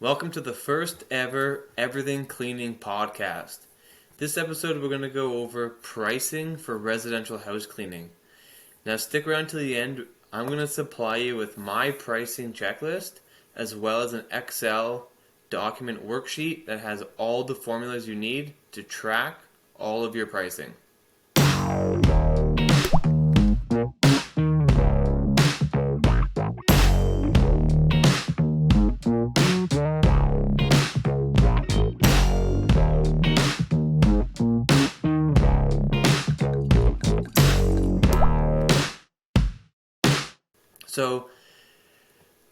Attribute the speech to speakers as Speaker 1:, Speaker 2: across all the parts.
Speaker 1: Welcome to the first ever Everything Cleaning podcast. This episode, we're going to go over pricing for residential house cleaning. Now, stick around to the end. I'm going to supply you with my pricing checklist as well as an Excel document worksheet that has all the formulas you need to track all of your pricing. So,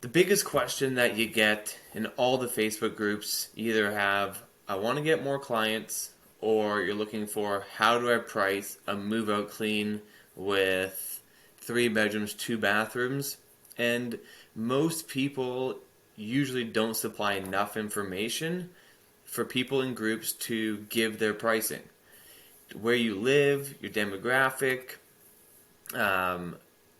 Speaker 1: the biggest question that you get in all the Facebook groups either have, I want to get more clients, or you're looking for, how do I price a move out clean with 3 bedrooms, 2 bathrooms? And most people usually don't supply enough information for people in groups to give their pricing. Where you live, your demographic,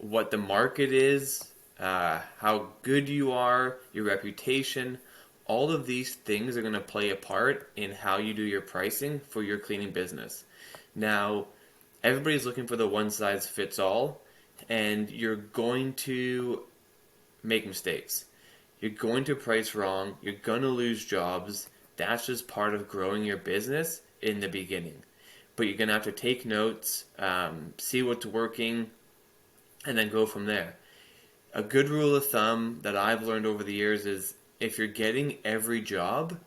Speaker 1: what the market is, how good you are, your reputation, all of these things are going to play a part in how you do your pricing for your cleaning business. Now, everybody's looking for the one size fits all, and you're going to make mistakes. You're going to price wrong. You're going to lose jobs. That's just part of growing your business in the beginning. But you're going to have to take notes, see what's working, and then go from there. A good rule of thumb that I've learned over the years is if you're getting every job,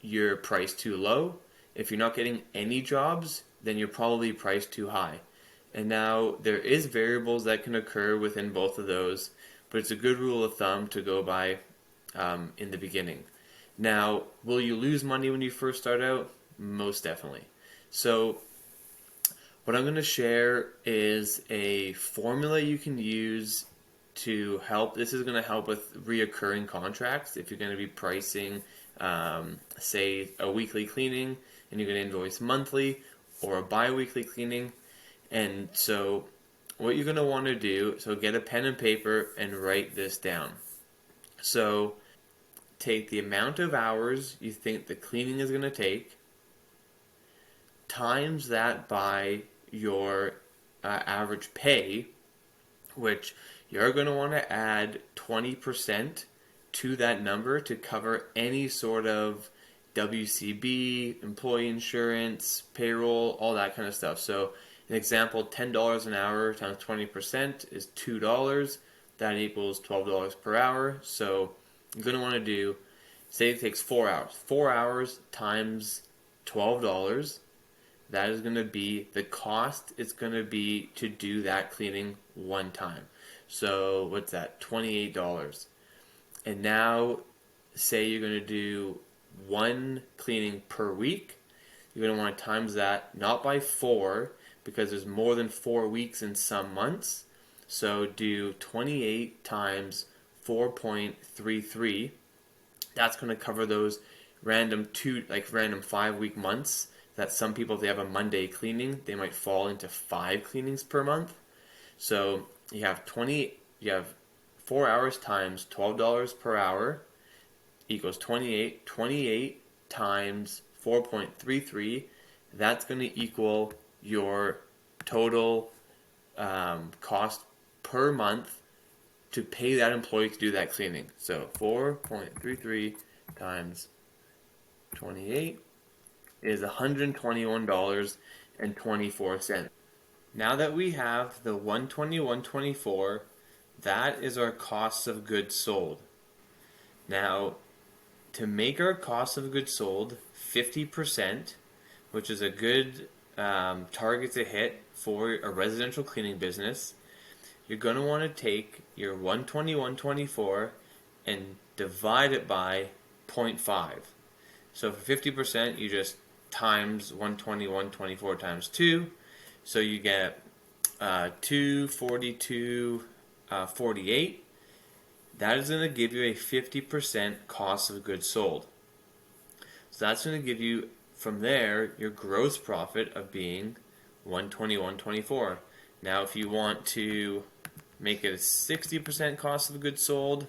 Speaker 1: you're priced too low. If you're not getting any jobs, then you're probably priced too high. And now there is variables that can occur within both of those, but it's a good rule of thumb to go by in the beginning. Now, will you lose money when you first start out? Most definitely. So what I'm going to share is a formula you can use to help. This is going to help with reoccurring contracts. If you're going to be pricing, say, a weekly cleaning and you're going to invoice monthly, or a bi-weekly cleaning. And so what you're going to want to do, so get a pen and paper and write this down. So take the amount of hours you think the cleaning is going to take, times that by your average pay, which you're going to want to add 20% to that number to cover any sort of WCB, employee insurance, payroll, all that kind of stuff. So an example, $10 an hour times 20% is $2. That equals $12 per hour. So you're going to want to do, say it takes 4 hours. 4 hours times $12. That is going to be the cost. It's going to be to do that cleaning one time. So what's that? $28. And now, say you're going to do one cleaning per week. You're going to want to times that not by 4, because there's more than 4 weeks in some months. So do 28 times 4.33. That's going to cover those random 5-week months that some people, if they have a Monday cleaning, they might fall into 5 cleanings per month. So you have 4 hours times $12 per hour equals 28. 28 times 4.33, that's going to equal your total cost per month to pay that employee to do that cleaning. So 4.33 times 28 is $121.24. Now that we have the $121.24, that is our cost of goods sold. Now, to make our cost of goods sold 50%, which is a good target to hit for a residential cleaning business, you're going to want to take your $121.24 and divide it by 0.5. So for 50%, you just times 121.24 times 2. So you get 242.48. That is going to give you a 50% cost of goods sold. So that's going to give you, from there, your gross profit of being 121.24. Now, if you want to make it a 60% cost of goods sold,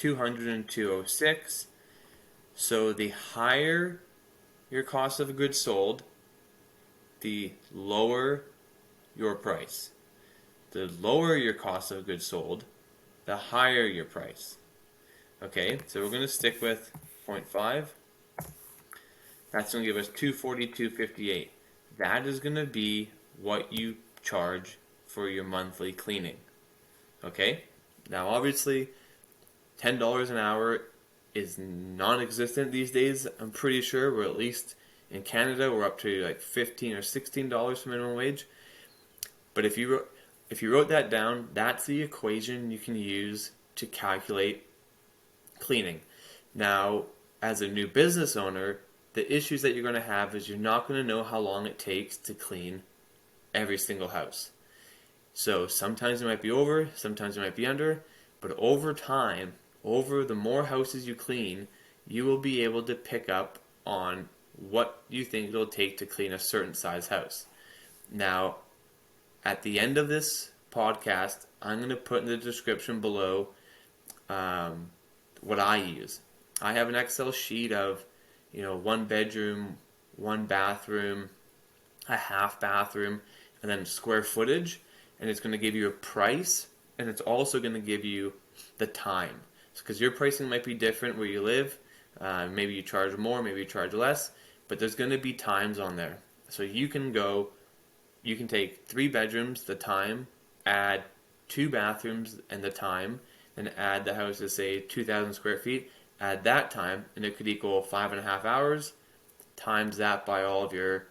Speaker 1: 200 and 206. So the higher your cost of goods sold, the lower your price. The lower your cost of goods sold, the higher your price. Okay, so we're going to stick with 0.5. That's going to give us 242.58. That is going to be what you charge for your monthly cleaning. Okay, now obviously $10 an hour is non-existent these days. I'm pretty sure we're, at least in Canada, we're up to like $15 or $16 for minimum wage. But if you wrote that down, that's the equation you can use to calculate cleaning. Now, as a new business owner, the issues that you're going to have is you're not going to know how long it takes to clean every single house. So sometimes it might be over, sometimes it might be under, but over time, over the more houses you clean, you will be able to pick up on what you think it'll take to clean a certain size house. Now, at the end of this podcast, I'm going to put in the description below what I use. I have an Excel sheet of, 1 bedroom, 1 bathroom, a half bathroom, and then square footage, and it's going to give you a price, and it's also going to give you the time. Because your pricing might be different where you live. Maybe you charge more, maybe you charge less, but there's going to be times on there. So you can take 3 bedrooms, the time, add 2 bathrooms and the time, then add the house is, say, 2,000 square feet, add that time, and it could equal 5.5 hours, times that by all of your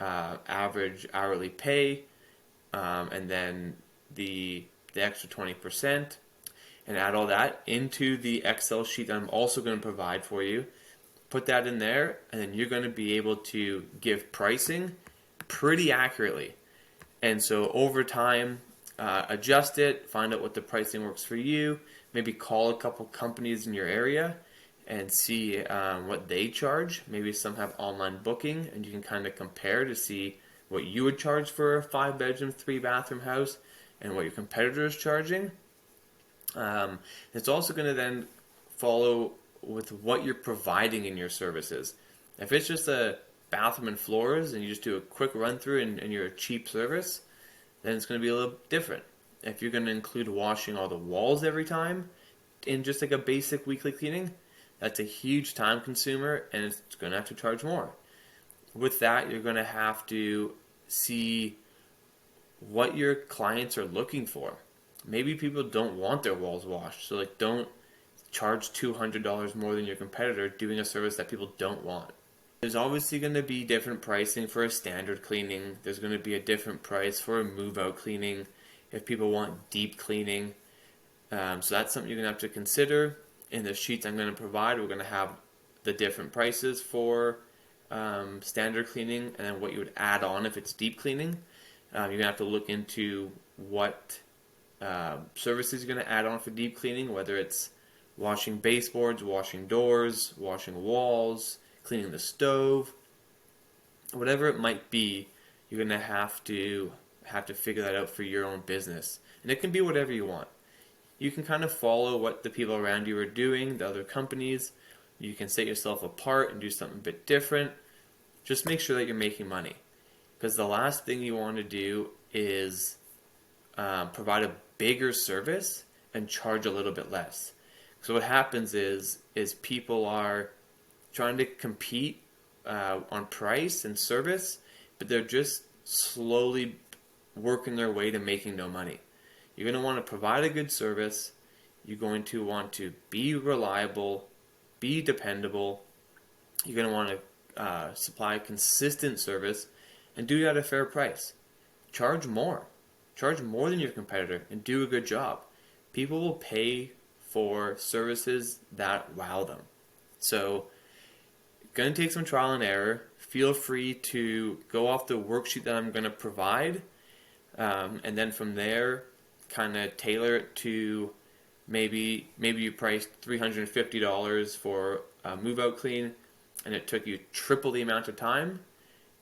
Speaker 1: average hourly pay, and then the extra 20%, and add all that into the Excel sheet that I'm also going to provide for you. Put that in there, and then you're going to be able to give pricing pretty accurately. And so over time, adjust it, find out what the pricing works for you, maybe call a couple companies in your area and see what they charge. Maybe some have online booking, and you can kind of compare to see what you would charge for a 5-bedroom, 3-bathroom house and what your competitor is charging. It's also going to then follow with what you're providing in your services. If it's just a bathroom and floors and you just do a quick run through and you're a cheap service, then it's going to be a little different. If you're going to include washing all the walls every time in just like a basic weekly cleaning, that's a huge time consumer and it's going to have to charge more. With that, you're going to have to see what your clients are looking for. Maybe people don't want their walls washed, so don't charge $200 more than your competitor doing a service that people don't want. There's obviously going to be different pricing for a standard cleaning. There's going to be a different price for a move-out cleaning if people want deep cleaning. So that's something you're going to have to consider. In the sheets I'm going to provide, we're going to have the different prices for standard cleaning and then what you would add on if it's deep cleaning. You're going to have to look into what services you're going to add on for deep cleaning, whether it's washing baseboards, washing doors, washing walls, cleaning the stove, whatever it might be. You're going to have to figure that out for your own business, and it can be whatever you want. You can kind of follow what the people around you are doing, the other companies. You can set yourself apart and do something a bit different. Just make sure that you're making money, because the last thing you want to do is provide a bigger service and charge a little bit less. So what happens is people are trying to compete on price and service, but they're just slowly working their way to making no money. You're going to want to provide a good service. You're going to want to be reliable, be dependable. You're going to want to supply consistent service and do it at a fair price. Charge more. Charge more than your competitor and do a good job. People will pay for services that wow them. So, going to take some trial and error. Feel free to go off the worksheet that I'm going to provide, and then from there, kind of tailor it to maybe you priced $350 for a move-out clean, and it took you triple the amount of time.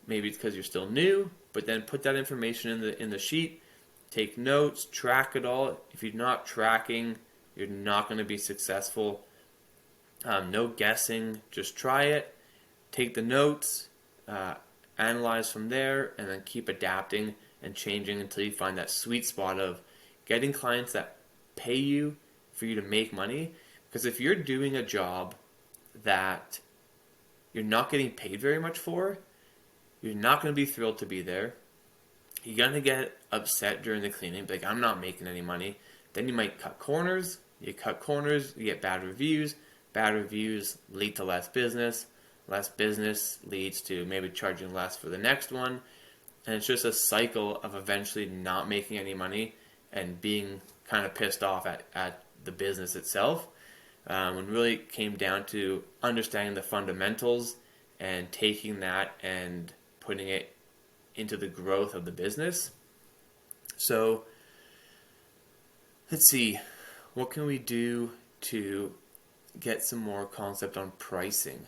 Speaker 1: Maybe it's because you're still new, but then put that information in the sheet. Take notes, track it all. If you're not tracking You're not going to be successful. No guessing. Just try it. Take the notes. Analyze from there, and then keep adapting and changing until you find that sweet spot of getting clients that pay you for you to make money. Because if you're doing a job that you're not getting paid very much for, you're not going to be thrilled to be there. You're going to get upset during the cleaning, like, I'm not making any money. Then you might cut corners. You cut corners, you get bad reviews. Bad reviews lead to less business. Less business leads to maybe charging less for the next one. And it's just a cycle of eventually not making any money and being kind of pissed off at the business itself. When really it came down to understanding the fundamentals and taking that and putting it into the growth of the business. So let's see, what can we do to get some more concept on pricing?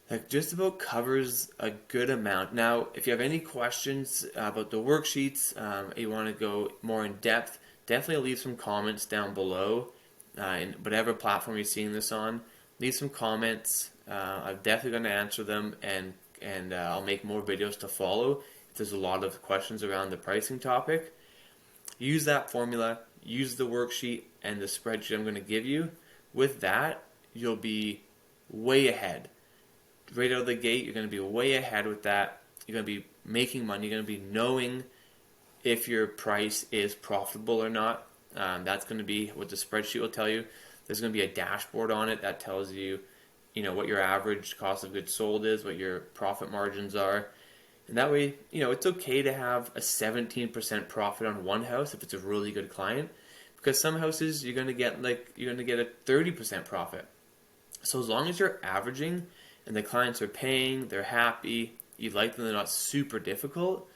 Speaker 1: That just about covers a good amount. Now, if you have any questions about the worksheets, you want to go more in depth, definitely leave some comments down below in whatever platform you're seeing this on. Leave some comments. I'm definitely going to answer them, and I'll make more videos to follow if there's a lot of questions around the pricing topic. Use that formula, use the worksheet and the spreadsheet I'm going to give you. With that, you'll be way ahead. Right out of the gate, you're going to be way ahead with that. You're going to be making money. You're going to be knowing if your price is profitable or not. That's going to be what the spreadsheet will tell you. There's going to be a dashboard on it that tells you, what your average cost of goods sold is, what your profit margins are. And that way, it's okay to have a 17% profit on one house if it's a really good client, because some houses you're going to get a 30% profit. So as long as you're averaging and the clients are paying, they're happy, you like them, they're not super difficult,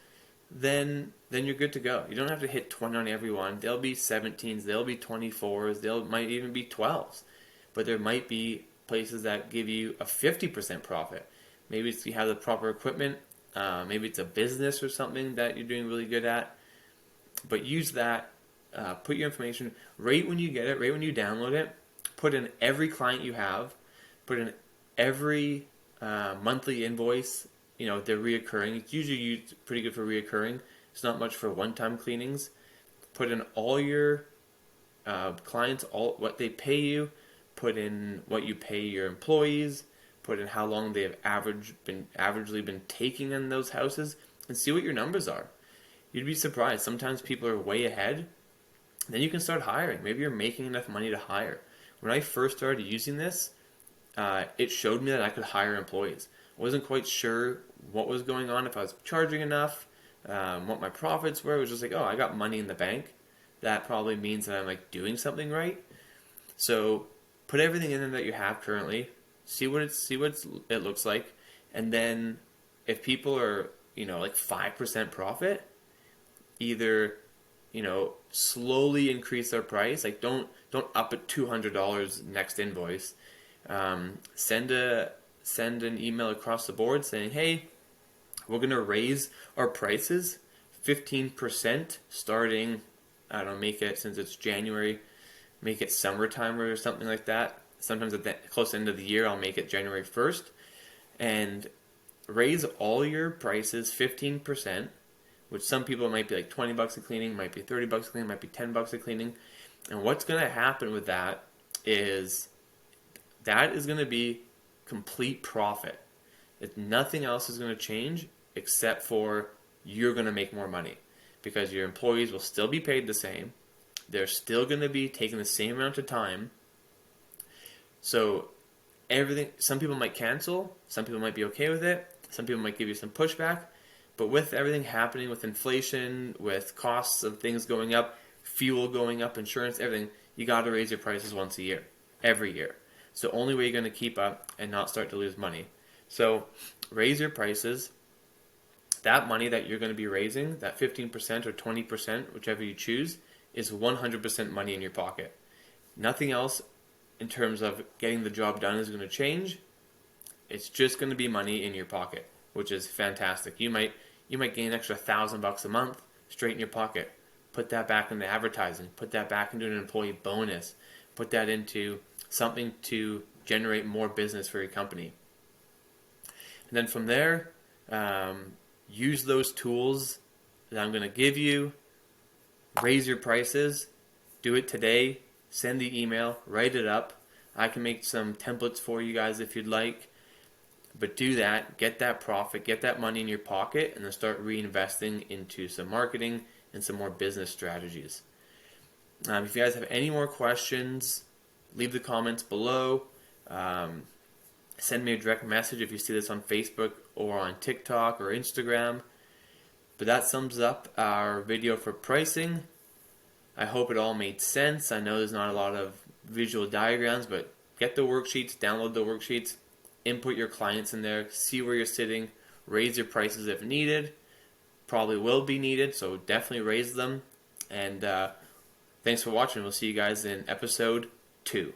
Speaker 1: then you're good to go. You don't have to hit 20 on every one. There'll be 17s, there'll be 24s, might even be 12s. But there might be places that give you a 50% profit. Maybe it's you have the proper equipment, maybe it's a business or something that you're doing really good at. But use that, put your information, right when you get it, right when you download it, put in every client you have, put in every monthly invoice. They're reoccurring. It's usually pretty good for reoccurring. It's not much for one-time cleanings. Put in all your clients, all what they pay you. Put in what you pay your employees. Put in how long they have averagely been taking in those houses, and see what your numbers are. You'd be surprised. Sometimes people are way ahead. Then you can start hiring. Maybe you're making enough money to hire. When I first started using this, it showed me that I could hire employees. I wasn't quite sure what was going on, if I was charging enough, what my profits were. It was just like, oh, I got money in the bank. That probably means that I'm doing something right. So put everything in there that you have currently. See what it looks like, and then if people are 5% profit, either slowly increase their price. Don't up it $200 next invoice. Send an email across the board saying, hey, we're going to raise our prices 15% starting, I don't know, make it, since it's January, make it summertime or something like that. Sometimes at the close end of the year, I'll make it January 1st. And raise all your prices 15%, which some people might be like $20 a cleaning, might be $30 a cleaning, might be $10 a cleaning. And what's going to happen with that is going to be complete profit. Nothing else is going to change except for you're going to make more money, because your employees will still be paid the same. They're still going to be taking the same amount of time. So some people might cancel, some people might be okay with it, some people might give you some pushback, but with everything happening, with inflation, with costs of things going up, fuel going up, insurance, everything, you got to raise your prices once a year, every year. It's the only way you're going to keep up and not start to lose money. So raise your prices. That money that you're going to be raising, that 15% or 20%, whichever you choose, is 100% money in your pocket. Nothing else in terms of getting the job done is going to change. It's just going to be money in your pocket, which is fantastic. You might gain an extra $1,000 a month straight in your pocket. Put that back into advertising. Put that back into an employee bonus. Put that into something to generate more business for your company. And then from there, use those tools that I'm going to give you. Raise your prices. Do it today. Send the email. Write it up. I can make some templates for you guys if you'd like. But do that. Get that profit. Get that money in your pocket. And then start reinvesting into some marketing and some more business strategies. If you guys have any more questions, leave the comments below. Send me a direct message if you see this on Facebook or on TikTok or Instagram. But that sums up our video for pricing. I hope it all made sense. I know there's not a lot of visual diagrams, but get the worksheets, download the worksheets, input your clients in there, see where you're sitting, raise your prices if needed. Probably will be needed, so definitely raise them. And thanks for watching. We'll see you guys in episode 2.